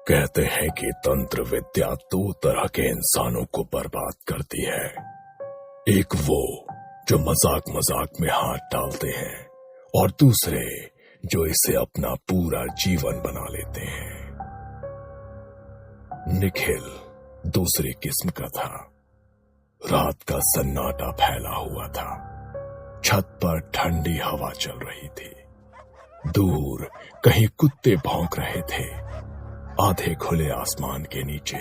कहते हैं कि तंत्र विद्या दो तरह के इंसानों को बर्बाद करती है। एक वो जो मजाक मजाक में हाथ डालते हैं और दूसरे जो इसे अपना पूरा जीवन बना लेते हैं। निखिल दूसरी किस्म का था। रात का सन्नाटा फैला हुआ था। छत पर ठंडी हवा चल रही थी। दूर कहीं कुत्ते भौंक रहे थे। आधे खुले आसमान के नीचे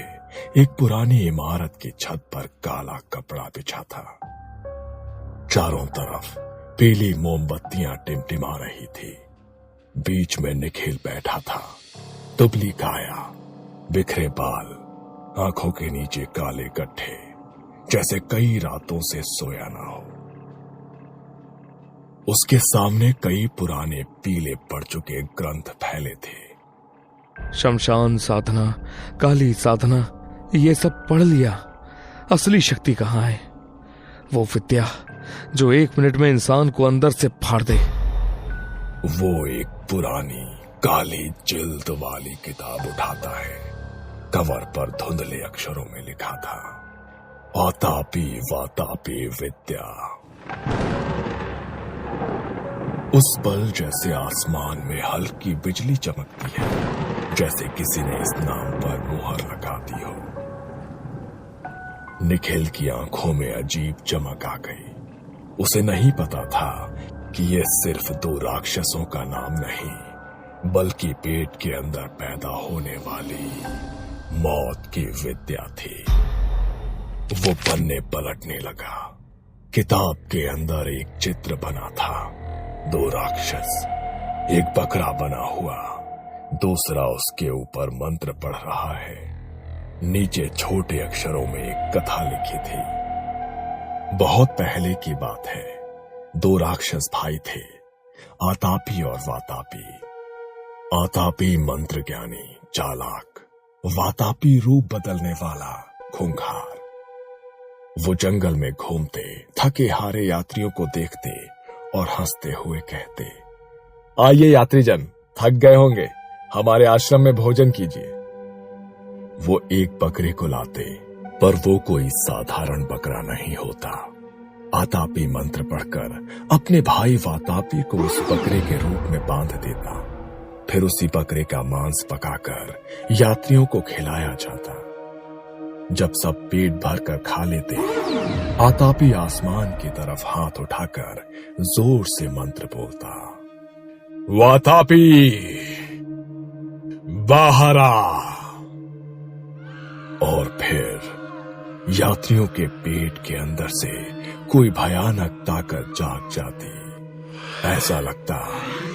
एक पुरानी इमारत की छत पर काला कपड़ा बिछा था। चारों तरफ पीली मोमबत्तियां टिमटिमा रही थी। बीच में निखिल बैठा था। दुबली काया, बिखरे बाल, आंखों के नीचे काले गड्ढे, जैसे कई रातों से सोया ना हो। उसके सामने कई पुराने पीले पड़ चुके ग्रंथ फैले थे। शमशान साधना, काली साधना, ये सब पढ़ लिया। असली शक्ति कहाँ है? वो विद्या जो 1 मिनट में इंसान को अंदर से फाड़ दे। वो एक पुरानी काली जिल्द वाली किताब उठाता है। कवर पर धुंधले अक्षरों में लिखा था, आतापी वातापी विद्या। उस पल जैसे आसमान में हल्की बिजली चमकती है, जैसे किसी ने इस नाम पर मुहर लगा दी हो। निखिल की आंखों में अजीब चमक आ गई। उसे नहीं पता था कि यह सिर्फ 2 राक्षसों का नाम नहीं, बल्कि पेट के अंदर पैदा होने वाली मौत की विद्या थी। वो पन्ने पलटने लगा। किताब के अंदर एक चित्र बना था। 2 राक्षस, एक बकरा बना हुआ, दूसरा उसके ऊपर मंत्र पढ़ रहा है। नीचे छोटे अक्षरों में एक कथा लिखी थी। बहुत पहले की बात है। 2 राक्षस भाई थे, आतापी और वातापी। आतापी मंत्र ज्ञानी, चालाक, वातापी रूप बदलने वाला, खूंखार। वो जंगल में घूमते, थके हारे यात्रियों को देखते और हंसते हुए कहते, आइए यात्रीजन, थक गए होंगे, हमारे आश्रम में भोजन कीजिए। वो एक बकरे को लाते, पर वो कोई साधारण बकरा नहीं होता। आतापी मंत्र पढ़कर अपने भाई वातापी को उस बकरे के रूप में बांध देता। फिर उसी बकरे का मांस पकाकर यात्रियों को खिलाया जाता। जब सब पेट भरकर खा लेते, आतापी आसमान की तरफ हाथ उठाकर जोर से मंत्र बोलता, वातापी बाहर आ। और फिर यात्रियों के पेट के अंदर से कोई भयानक ताकत जाग जाती। ऐसा लगता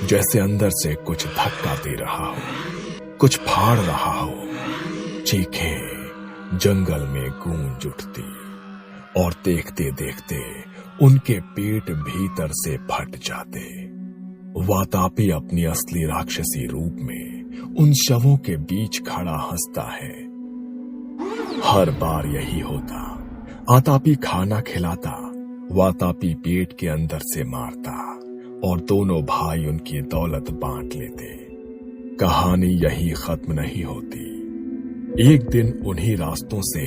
जैसे अंदर से कुछ धक्का दे रहा हो, कुछ फाड़ रहा हो। चीखें जंगल में गूंज उठती और देखते देखते उनके पेट भीतर से फट जाते। वातापी अपनी असली राक्षसी रूप में उन शवों के बीच खड़ा हंसता है। हर बार यही होता। आतापी खाना खिलाता, वातापी पेट के अंदर से मारता और दोनों भाई उनकी दौलत बांट लेते। कहानी यही खत्म नहीं होती। एक दिन उन्हीं रास्तों से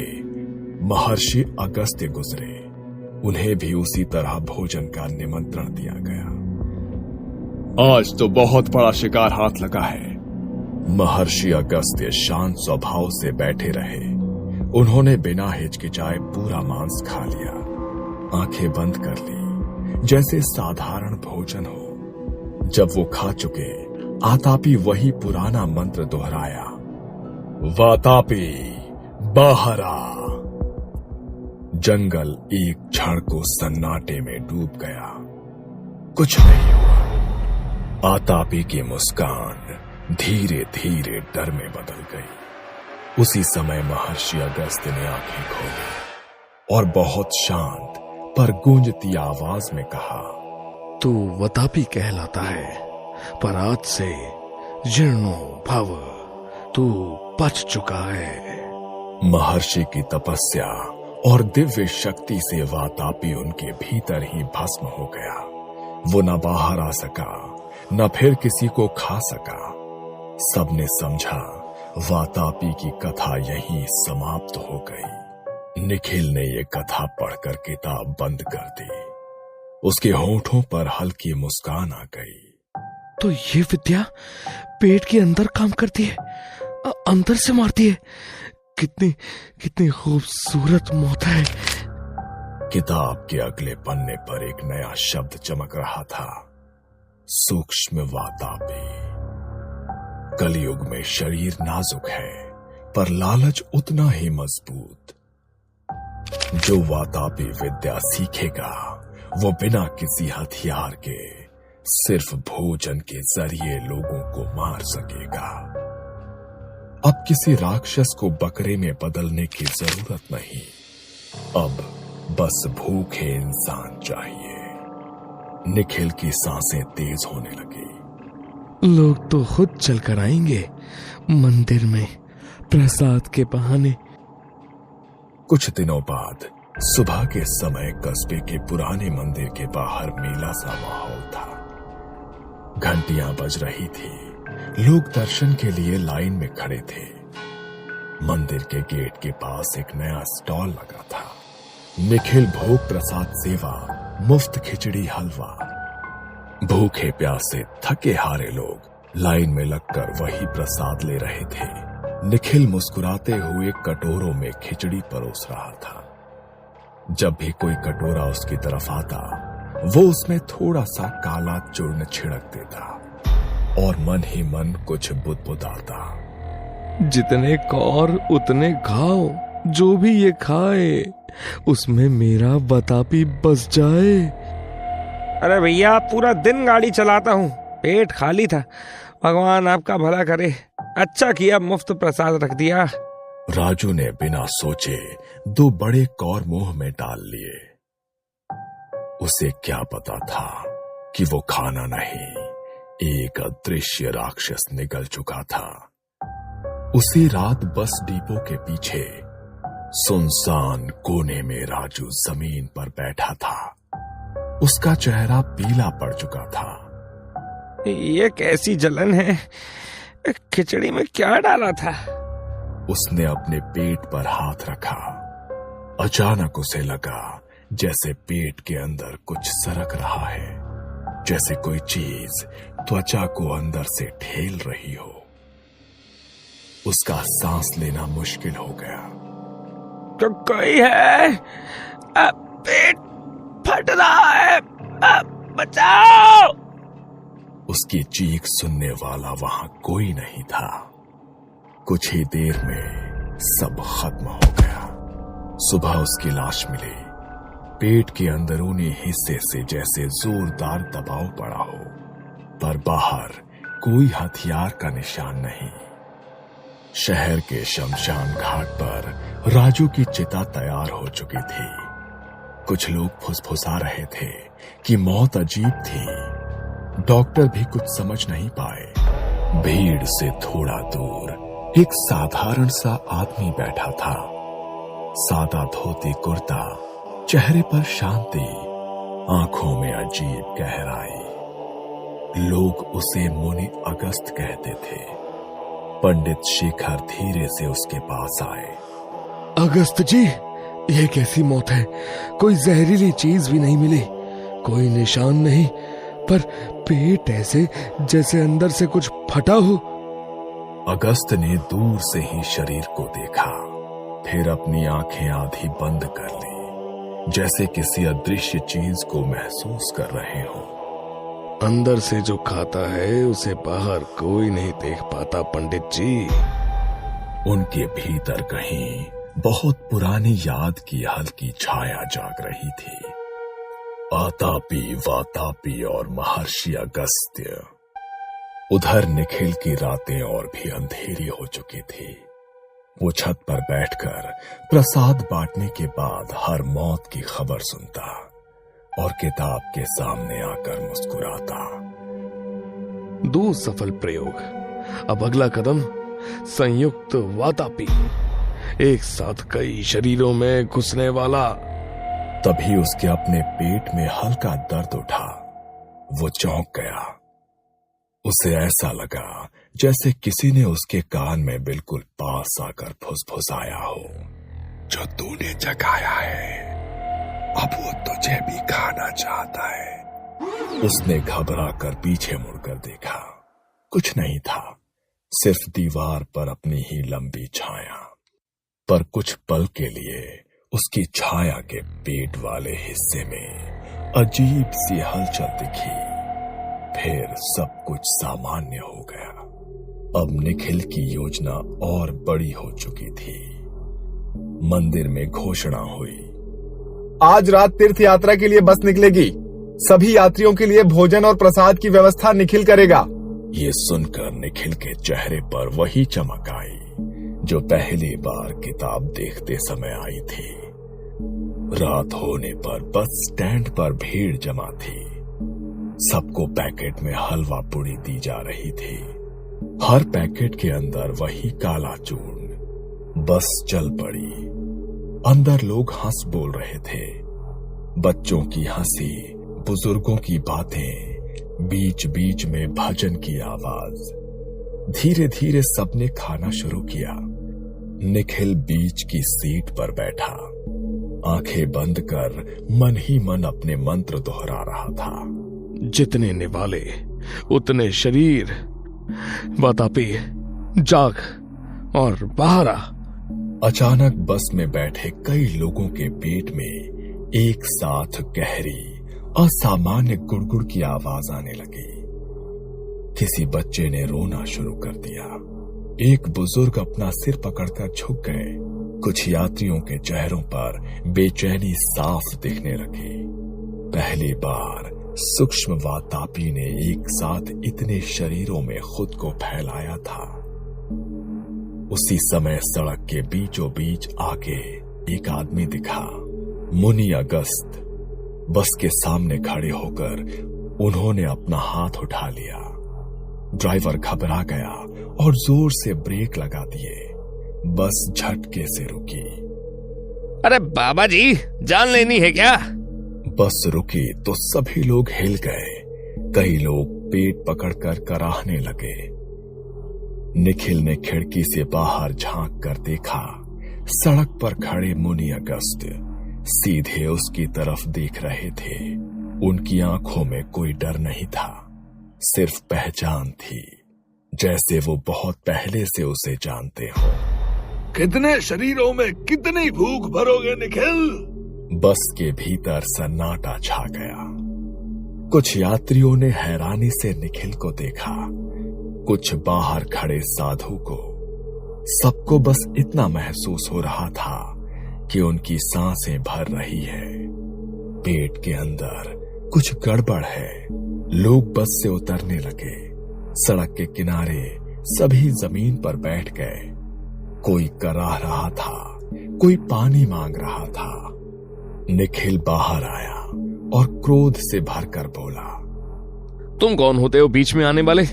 महर्षि अगस्त्य गुजरे। उन्हें भी उसी तरह भोजन का निमंत्रण दिया गया। आज तो बहुत बड़ा शिकार हाथ लगा है। महर्षि अगस्त्य शांत स्वभाव से बैठे रहे। उन्होंने बिना हिचकिचाए पूरा मांस खा लिया, आंखें बंद कर ली, जैसे साधारण भोजन हो। जब वो खा चुके, आतापी वही पुराना मंत्र दोहराया, वातापी बाहर आ। जंगल एक क्षण को सन्नाटे में डूब गया। कुछ नहीं हुआ। आतापी की मुस्कान धीरे धीरे डर में बदल गई। उसी समय महर्षि अगस्त्य ने आंखें खोली और बहुत शांत पर गूंजती आवाज में कहा, तू वातापी कहलाता है, पर आज से जीर्णो भव, तू पच चुका है। महर्षि की तपस्या और दिव्य शक्ति से वातापी उनके भीतर ही भस्म हो गया। वो न बाहर आ सका, न फिर किसी को खा सका। सबने समझा वातापी की कथा यहीं समाप्त हो गई। निखिल ने यह कथा पढ़कर किताब बंद कर दी। उसके होठों पर हल्की मुस्कान आ गई। तो ये विद्या पेट के अंदर काम करती है, अंदर से मारती है। कितनी कितनी खूबसूरत मौत है। किताब के अगले पन्ने पर एक नया शब्द चमक रहा था, सूक्ष्म वातापी। कलयुग में शरीर नाजुक है, पर लालच उतना ही मजबूत। जो वातापी विद्या सीखेगा वो बिना किसी हथियार के सिर्फ भोजन के जरिए लोगों को मार सकेगा। अब किसी राक्षस को बकरे में बदलने की जरूरत नहीं, अब बस भूखे इंसान चाहिए। निखिल की सांसें तेज होने लगी। लोग तो खुद चलकर आएंगे मंदिर में प्रसाद के बहाने। कुछ दिनों बाद सुबह के समय कस्बे के पुराने मंदिर के बाहर मेला सा माहौल था। घंटियां बज रही थी, लोग दर्शन के लिए लाइन में खड़े थे। मंदिर के गेट के पास एक नया स्टॉल लगा था। निखिल भोग प्रसाद सेवा, मुफ्त खिचड़ी हलवा। भूखे प्यासे थके हारे लोग लाइन में लगकर वही प्रसाद ले रहे थे। निखिल मुस्कुराते हुए कटोरों में खिचड़ी परोस रहा था। जब भी कोई कटोरा उसकी तरफ आता, वो उसमें थोड़ा सा काला चूर्ण छिड़क देता और मन ही मन कुछ बुदबुदाता। जितने कौर उतने घाव, जो भी ये खाए उसमें मेरा वातापी बस जाए। अरे भैया, पूरा दिन गाड़ी चलाता हूँ, पेट खाली था। भगवान आपका भला करे, अच्छा किया मुफ्त प्रसाद रख दिया। राजू ने बिना सोचे 2 बड़े कौर मुंह में डाल लिए। उसे क्या पता था कि वो खाना नहीं, एक अदृश्य राक्षस निगल चुका था। उसी रात बस डिपो के पीछे सुनसान कोने में राजू जमीन पर बैठा था। उसका चेहरा पीला पड़ चुका था। ये कैसी जलन है? खिचड़ी में क्या डाला था? उसने अपने पेट पर हाथ रखा। अचानक उसे लगा जैसे पेट के अंदर कुछ सरक रहा है, जैसे कोई चीज त्वचा को अंदर से ठेल रही हो। उसका सांस लेना मुश्किल हो गया। कोई है? पेट फट रहा है, बचाओ! उसकी चीख सुनने वाला वहां कोई नहीं था। कुछ ही देर में सब खत्म हो गया। सुबह उसकी लाश मिली। पेट के अंदरूनी हिस्से से जैसे जोरदार दबाव पड़ा हो, पर बाहर कोई हथियार का निशान नहीं। शहर के शमशान घाट पर राजू की चिता तैयार हो चुकी थी। कुछ लोग फुसफुसा रहे थे कि मौत अजीब थी। डॉक्टर भी कुछ समझ नहीं पाए। भीड़ से थोड़ा दूर एक साधारण सा आदमी बैठा था। सादा धोती कुर्ता, चेहरे पर शांति, आंखों में अजीब गहराई। लोग उसे मुनि अगस्त कहते थे। पंडित शेखर धीरे से उसके पास आए। अगस्त जी, यह कैसी मौत है? कोई जहरीली चीज भी नहीं मिली, कोई निशान नहीं, पर पेट ऐसे जैसे अंदर से कुछ फटा हो। अगस्त ने दूर से ही शरीर को देखा, फिर अपनी आंखें आधी बंद कर ली, जैसे किसी अदृश्य चीज को महसूस कर रहे हो। अंदर से जो खाता है उसे बाहर कोई नहीं देख पाता पंडित जी। उनके भीतर कहीं बहुत पुरानी याद की हल्की छाया जाग रही थी। आतापी, वातापी और महर्षि अगस्त्य। उधर निखिल की रातें और भी अंधेरी हो चुकी थी। वो छत पर बैठकर प्रसाद बांटने के बाद हर मौत की खबर सुनता और किताब के सामने आकर मुस्कुराता। 2 सफल प्रयोग। अब अगला कदम संयुक्त वातापी, एक साथ कई शरीरों में घुसने वाला। तभी उसके अपने पेट में हल्का दर्द उठा। वो चौंक गया। उसे ऐसा लगा जैसे किसी ने उसके कान में बिल्कुल पास आकर फुसफुसाया हो। जो तूने जगाया है, अब वो तुझे भी खाना चाहता है। उसने घबरा कर पीछे मुड़कर देखा। कुछ नहीं था, सिर्फ दीवार पर अपनी ही लंबी छाया। पर कुछ पल के लिए उसकी छाया के पेट वाले हिस्से में अजीब सी हलचल दिखी। फिर सब कुछ सामान्य हो गया। अब निखिल की योजना और बड़ी हो चुकी थी। मंदिर में घोषणा हुई, आज रात तीर्थ यात्रा के लिए बस निकलेगी। सभी यात्रियों के लिए भोजन और प्रसाद की व्यवस्था निखिल करेगा। ये सुनकर निखिल के चेहरे पर वही चमक आई जो पहली बार किताब देखते समय आई थी। रात होने पर बस स्टैंड पर भीड़ जमा थी। सबको पैकेट में हलवा पूड़ी दी जा रही थी। हर पैकेट के अंदर वही काला चूर्ण। बस चल पड़ी। अंदर लोग हंस बोल रहे थे। बच्चों की हंसी, बुजुर्गों की बातें, बीच बीच में भजन की आवाज। धीरे धीरे सबने खाना शुरू किया। निखिल बीच की सीट पर बैठा, आंखें बंद कर मन ही मन अपने मंत्र दोहरा रहा था। जितने निवाले उतने शरीर, वातापी जाग और बाहर आ। अचानक बस में बैठे कई लोगों के पेट में एक साथ गहरी असामान्य गुड़गुड़ की आवाज आने लगी। किसी बच्चे ने रोना शुरू कर दिया। एक बुजुर्ग अपना सिर पकड़कर झुक गए। कुछ यात्रियों के चेहरों पर बेचैनी साफ दिखने लगी। पहली बार सूक्ष्म वातापी ने एक साथ इतने शरीरों में खुद को फैलाया था। उसी समय सड़क के बीचों बीच आगे एक आदमी दिखा, मुनि अगस्त। बस के सामने खड़े होकर उन्होंने अपना हाथ उठा लिया। ड्राइवर घबरा गया और जोर से ब्रेक लगा दिए। बस झटके से रुकी। अरे बाबा जी, जान लेनी है क्या? बस रुकी तो सभी लोग हिल गए। कई लोग पेट पकड़कर कराहने लगे। निखिल ने खिड़की से बाहर झांक कर देखा। सड़क पर खड़े मुनि अगस्त सीधे उसकी तरफ देख रहे थे। उनकी आंखों में कोई डर नहीं था, सिर्फ पहचान थी, जैसे वो बहुत पहले से उसे जानते हो। कितने शरीरों में कितनी भूख भरोगे निखिल? बस के भीतर सन्नाटा छा गया। कुछ यात्रियों ने हैरानी से निखिल को देखा, कुछ बाहर खड़े साधु को। सबको बस इतना महसूस हो रहा था कि उनकी सांसें भर रही है। पेट के अंदर कुछ गड़बड़ है। लोग बस से उतरने लगे। सड़क के किनारे सभी जमीन पर बैठ गए। कोई कराह रहा था, कोई पानी मांग रहा था। निखिल बाहर आया और क्रोध से भरकर बोला, तुम कौन होते हो बीच में आने वाले?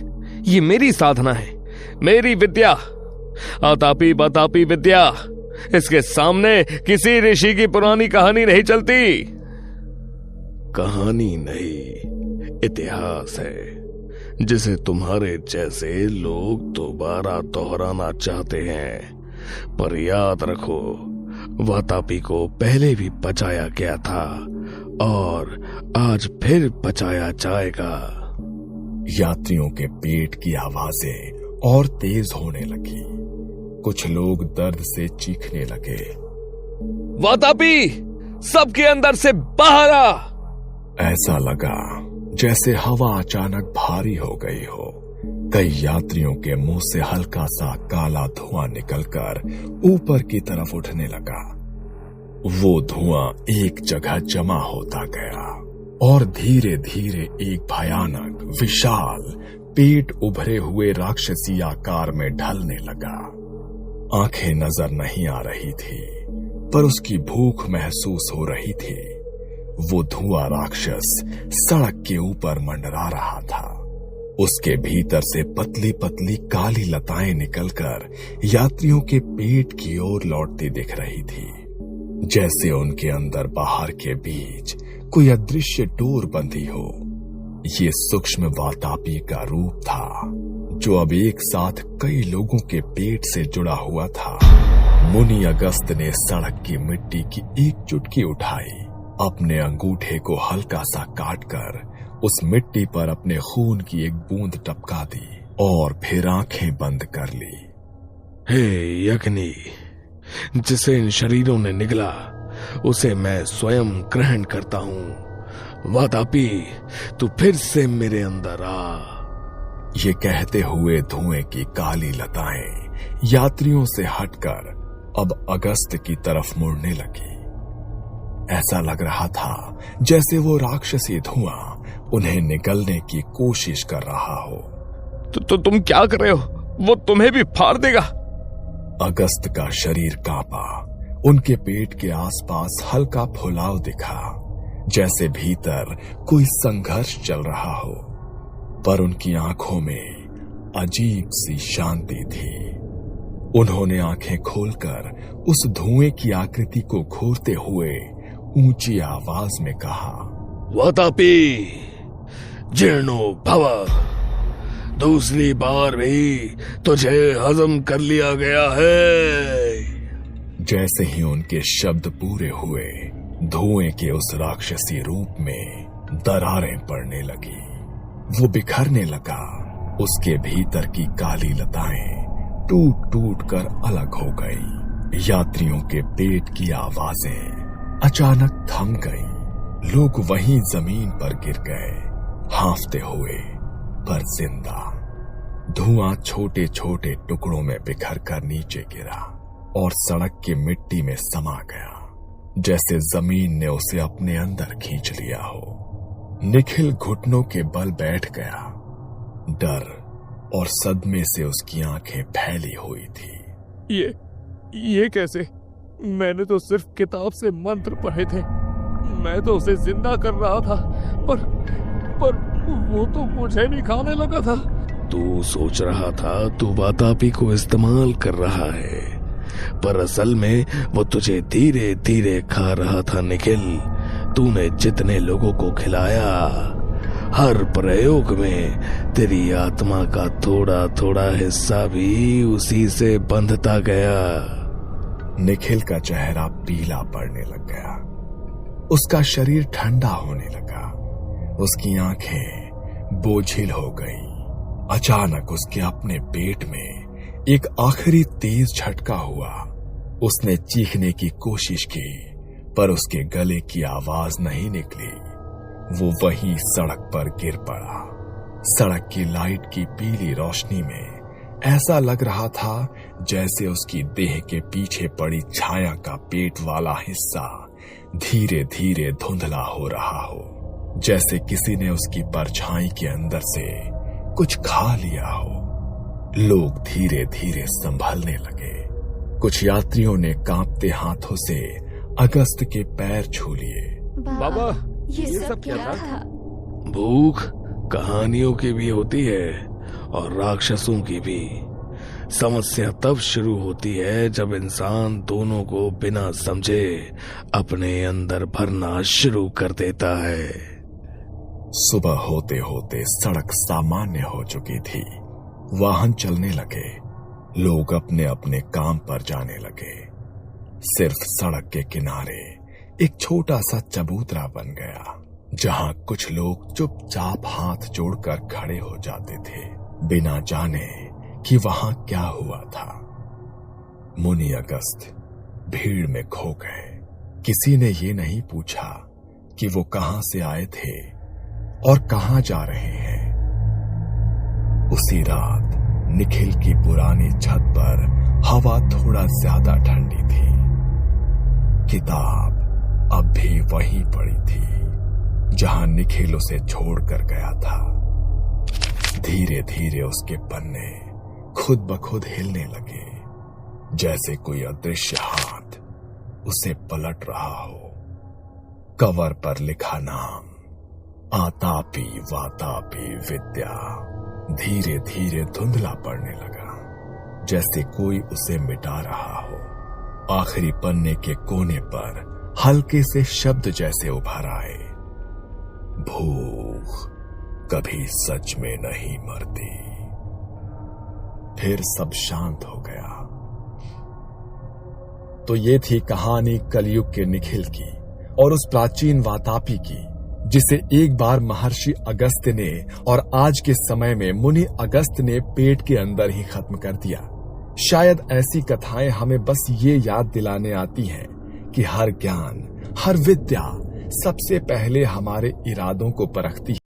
ये मेरी साधना है, मेरी विद्या, आतापी बतापी विद्या। इसके सामने किसी ऋषि की पुरानी कहानी नहीं चलती। कहानी नहीं, इतिहास है, जिसे तुम्हारे जैसे लोग दोबारा दोहराना चाहते हैं। पर याद रखो, वातापी को पहले भी बचाया गया था और आज फिर बचाया जाएगा। यात्रियों के पेट की आवाजें और तेज होने लगी। कुछ लोग दर्द से चीखने लगे। वातापी, सबके अंदर से बाहर आ। ऐसा लगा जैसे हवा अचानक भारी हो गई हो। कई यात्रियों के मुंह से हल्का सा काला धुआं निकलकर ऊपर की तरफ उठने लगा। वो धुआं एक जगह जमा होता गया और धीरे धीरे एक भयानक, विशाल, पेट उभरे हुए राक्षसी आकार में ढलने लगा। आंखें नजर नहीं आ रही थी, पर उसकी भूख महसूस हो रही थी। वो धुआं राक्षस सड़क के ऊपर मंडरा रहा था। उसके भीतर से पतली पतली काली लताएं निकलकर यात्रियों के पेट की ओर लौटती दिख रही थी, जैसे उनके अंदर बाहर के बीच कोई अदृश्य डोर बंधी हो। ये सूक्ष्म वातापी का रूप था, जो अब एक साथ कई लोगों के पेट से जुड़ा हुआ था। मुनि अगस्त ने सड़क की मिट्टी की एक चुटकी उठाई, अपने अंगूठे को हल्का सा काटकर उस मिट्टी पर अपने खून की एक बूंद टपका दी और फिर आंखें बंद कर ली। हे यज्ञनी, जिसे इन शरीरों ने निगला उसे मैं स्वयं ग्रहण करता हूं। वातापी, तू फिर से मेरे अंदर आ। ये कहते हुए धुएं की काली लताएं यात्रियों से हटकर अब अगस्त की तरफ मुड़ने लगी। ऐसा लग रहा था जैसे वो राक्षसी धुआं उन्हें निगलने की कोशिश कर रहा हो। तो तुम क्या कर रहे हो? वो तुम्हें भी फाड़ देगा। अगस्त का शरीर कांपा, उनके पेट के आसपास हल्का फुलाव दिखा, जैसे भीतर कोई संघर्ष चल रहा हो, पर उनकी आंखों में अजीब सी शांति थी। उन्होंने आंखें खोलकर उस धुएं की आकृति को घूरते हुए ऊंची आवाज में कहा, वातापी, जीर्णो भव, दूसरी बार भी तुझे हजम कर लिया गया है। जैसे ही उनके शब्द पूरे हुए, धुएं के उस राक्षसी रूप में दरारें पड़ने लगी। वो बिखरने लगा। उसके भीतर की काली लताएं टूट टूट कर अलग हो गई। यात्रियों के पेट की आवाजें अचानक थम गईं। लोग वहीं जमीन पर गिर गए, हांफते हुए पर जिंदा। धुआं छोटे छोटे टुकड़ों में बिखर कर नीचे गिरा और सड़क की मिट्टी में समा गया, जैसे जमीन ने उसे अपने अंदर खींच लिया हो। निखिल घुटनों के बल बैठ गया। डर और सदमे से उसकी आंखें फैली हुई थी। ये कैसे? मैंने तो सिर्फ किताब से मंत्र पढ़े थे। मैं तो उसे जिंदा कर रहा था, पर वो तो मुझे भी खाने लगा था। तू सोच रहा था तू वातापी को इस्तेमाल कर रहा है, पर असल में वो तुझे धीरे धीरे खा रहा था। निखिल, तूने जितने लोगों को खिलाया, हर प्रयोग में तेरी आत्मा का थोड़ा थोड़ा हिस्सा भी उसी से बंधता गया। निखिल का चेहरा पीला पड़ने लग गया। उसका शरीर ठंडा होने लगा। उसकी आंखें बोझिल हो गईं। अचानक उसके अपने पेट में एक आखिरी तेज झटका हुआ। उसने चीखने की कोशिश की, पर उसके गले की आवाज नहीं निकली। वो वहीं सड़क पर गिर पड़ा। सड़क की लाइट की पीली रोशनी में ऐसा लग रहा था जैसे उसकी देह के पीछे पड़ी छाया का पेट वाला हिस्सा धीरे धीरे धुंधला हो रहा हो, जैसे किसी ने उसकी परछाई के अंदर से कुछ खा लिया हो। लोग धीरे धीरे संभलने लगे। कुछ यात्रियों ने कांपते हाथों से अगस्त के पैर छू लिए। बाबा, ये सब क्या था? भूख कहानियों की भी होती है और राक्षसों की भी। समस्या तब शुरू होती है जब इंसान दोनों को बिना समझे अपने अंदर भरना शुरू कर देता है। सुबह होते होते सड़क सामान्य हो चुकी थी। वाहन चलने लगे। लोग अपने अपने काम पर जाने लगे। सिर्फ सड़क के किनारे एक छोटा सा चबूतरा बन गया, जहां कुछ लोग चुपचाप हाथ जोड़कर खड़े हो जाते थे, बिना जाने कि वहां क्या हुआ था। मुनि अगस्त भीड़ में खो गए। किसी ने ये नहीं पूछा कि वो कहां से आए थे और कहां जा रहे हैं। उसी रात निखिल की पुरानी छत पर हवा थोड़ा ज्यादा ठंडी थी। किताब अब भी वहीं पड़ी थी जहां निखिल उसे छोड़कर गया था। धीरे धीरे उसके पन्ने खुद ब खुद हिलने लगे, जैसे कोई अदृश्य हाथ उसे पलट रहा हो। कवर पर लिखा नाम आतापी वातापी विद्या धीरे धीरे धुंधला पड़ने लगा, जैसे कोई उसे मिटा रहा हो। आखिरी पन्ने के कोने पर हल्के से शब्द जैसे उभर आए, भूख कभी सच में नहीं मरती। फिर सब शांत हो गया। तो ये थी कहानी कलयुग के निखिल की और उस प्राचीन वातापी की, जिसे एक बार महर्षि अगस्त्य ने और आज के समय में मुनि अगस्त ने पेट के अंदर ही खत्म कर दिया। शायद ऐसी कथाएं हमें बस ये याद दिलाने आती हैं कि हर ज्ञान, हर विद्या सबसे पहले हमारे इरादों को परखती है।